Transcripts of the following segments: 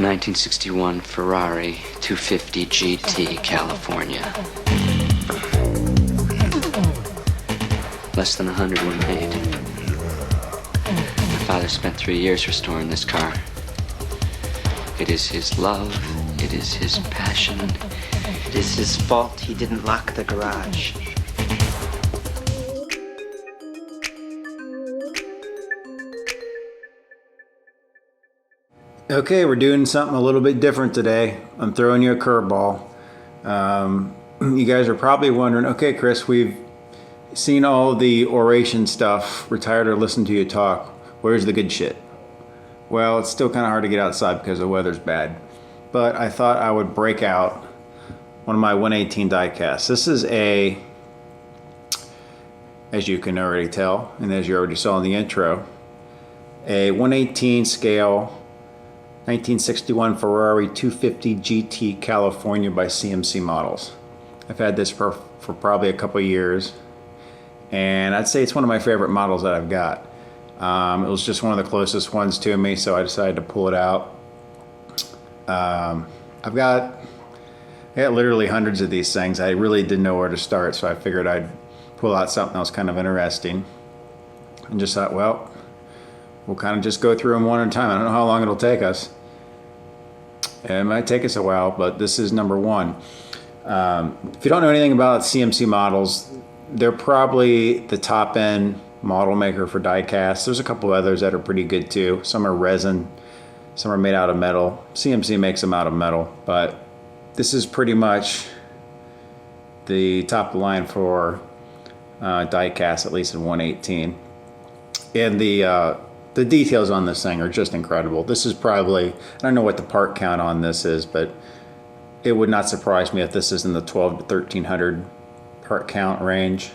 1961 Ferrari 250 GT, California. Less than 100 were made. My father spent 3 years restoring this car. It is his love, it is his passion. It is his fault he didn't lock the garage. Okay, we're doing something a little bit different today. I'm throwing you a curveball. You guys are probably wondering, okay, Chris, we've seen all the oration stuff. We're tired of listening to you talk. Where's the good shit? Well, it's still kind of hard to get outside because the weather's bad. But I thought I would break out one of my 118 die casts. This is a, as you can already tell, and as you already saw in the intro, a 118 scale 1961 Ferrari 250 GT California by CMC Models. I've had this for probably a couple of years, and I'd say it's one of my favorite models that I've got. It was just one of the closest ones to me, so I decided to pull it out. I've got literally hundreds of these things. I really didn't know where to start, so I figured I'd pull out something else kind of interesting. And just thought, well, we'll kind of just go through them one at a time. I don't know how long it'll take us. It might take us a while, but this is number one. If you don't know anything about CMC Models, they're probably the top end model maker for die casts. There's a couple others that are pretty good too. Some are resin, some are made out of metal. CMC makes them out of metal, but this is pretty much the top of the line for die casts, at least in 118. And the details on this thing are just incredible. This is probably, I don't know what the part count on this is, but it would not surprise me if this is in the 12 to 1300 part count range.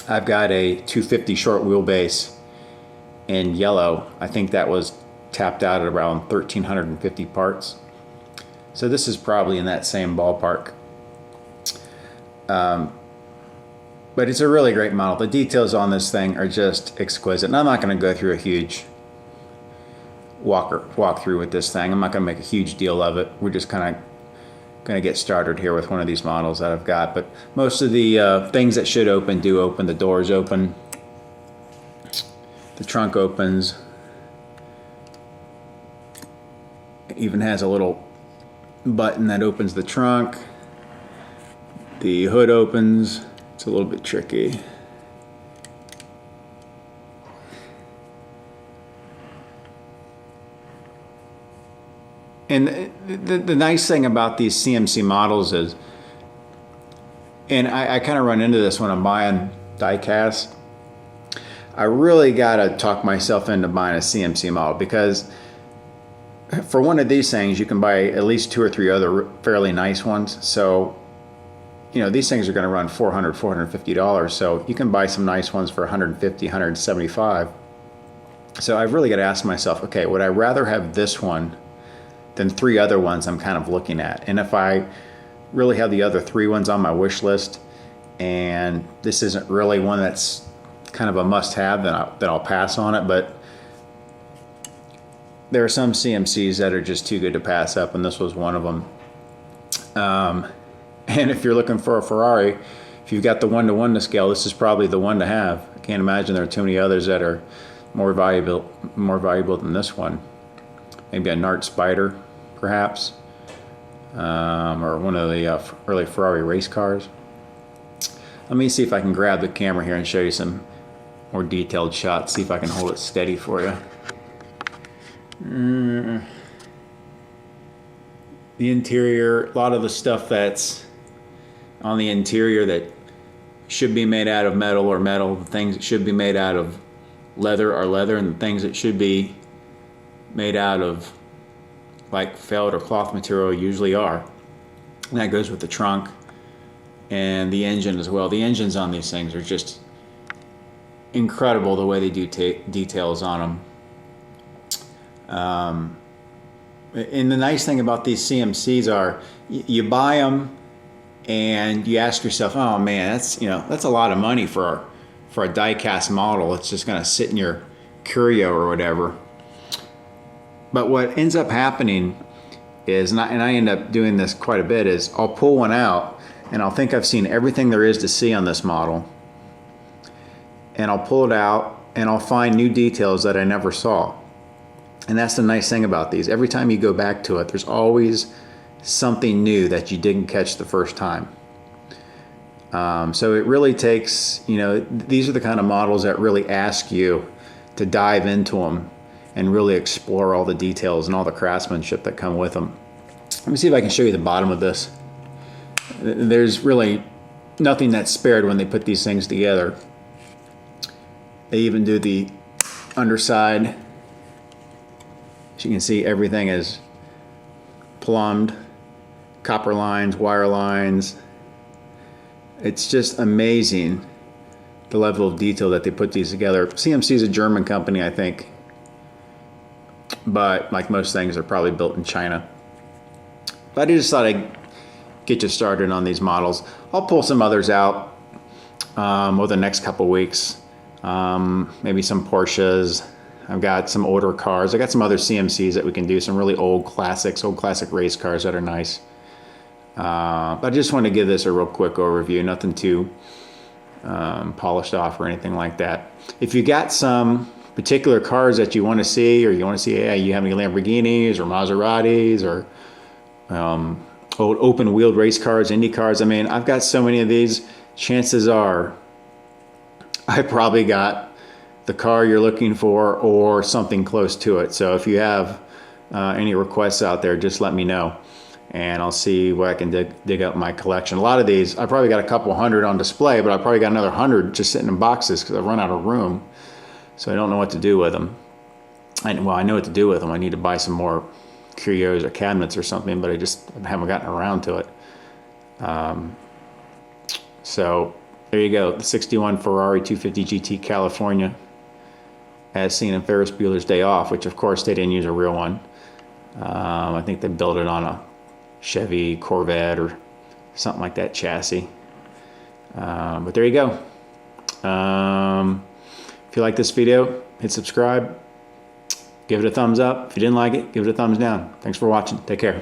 I've got a 250 short wheelbase in yellow. I think that was tapped out at around 1350 parts. So this is probably in that same ballpark. But it's a really great model. The details on this thing are just exquisite. And I'm not going to go through a huge walk through with this thing. I'm not going to make a huge deal of it. We're just kind of going to get started here with one of these models that I've got. But most of the things that should open do open. The doors open. The trunk opens. It even has a little button that opens the trunk. The hood opens. It's a little bit tricky. And the nice thing about these CMC models is, and I kind of run into this when I'm buying die casts, I really got to talk myself into buying a CMC model, because for one of these things you can buy at least 2 or 3 other fairly nice ones. So you know, these things are going to run $400, $450, so you can buy some nice ones for $150, $175. So I've really got to ask myself, okay, would I rather have this one than 3 other ones I'm kind of looking at? And if I really have the other 3 ones on my wish list, and this isn't really one that's kind of a must-have, then I'll pass on it. But there are some CMCs that are just too good to pass up, and this was one of them. And if you're looking for a Ferrari, if you've got the 1-to-1 to scale, this is probably the one to have. I can't imagine there are too many others that are more valuable than this one. Maybe a Nart Spider, perhaps, or one of the early Ferrari race cars. Let me see if I can grab the camera here and show you some more detailed shots. See if I can hold it steady for you. The interior, a lot of the stuff that's on the interior that should be made out of metal are metal. The things that should be made out of leather are leather, and the things that should be made out of like felt or cloth material usually are. And that goes with the trunk and the engine as well. The engines on these things are just incredible, the way they do details on them. And the nice thing about these CMCs are you buy them and you ask yourself, oh man, that's a lot of money for a die cast model. It's just going to sit in your curio or whatever. But what ends up happening is, and I end up doing this quite a bit, is I'll pull one out and I'll think I've seen everything there is to see on this model, and I'll pull it out and I'll find new details that I never saw. And that's the nice thing about these. Every time you go back to it, there's always something new that you didn't catch the first time. So it really takes, these are the kind of models that really ask you to dive into them and really explore all the details and all the craftsmanship that come with them. Let me see if I can show you the bottom of this. There's really nothing that's spared when they put these things together. They even do the underside. As you can see, everything is plumbed, copper lines, wire lines. It's just amazing the level of detail that they put these together. CMC is a German company, I think, but like most things, they're probably built in China. But I just thought I'd get you started on these models. I'll pull some others out over the next couple weeks. Maybe some Porsches. I've got some older cars. I got some other CMCs that we can do, some really old classic race cars that are nice. But I just want to give this a real quick overview, nothing too polished off or anything like that. If you got some particular cars that you want to see, or you want to see, you have any Lamborghinis or Maseratis or old open-wheeled race cars, Indy cars. I mean, I've got so many of these. Chances are I probably got the car you're looking for or something close to it. So if you have any requests out there, just let me know, and I'll see what I can dig up in my collection. A lot of these, I probably got a couple hundred on display, but I probably got another 100 just sitting in boxes because I've run out of room. So I don't know what to do with them. I know what to do with them. I need to buy some more curios or cabinets or something, but I just haven't gotten around to it. So there you go, the 61 Ferrari 250 GT California, as seen in Ferris Bueller's Day Off, which of course they didn't use a real one. I think they built it on a Chevy Corvette or something like that chassis. But there you go. If you like this video, hit subscribe, give it a thumbs up. If you didn't like it, give it a thumbs down. Thanks for watching. Take care.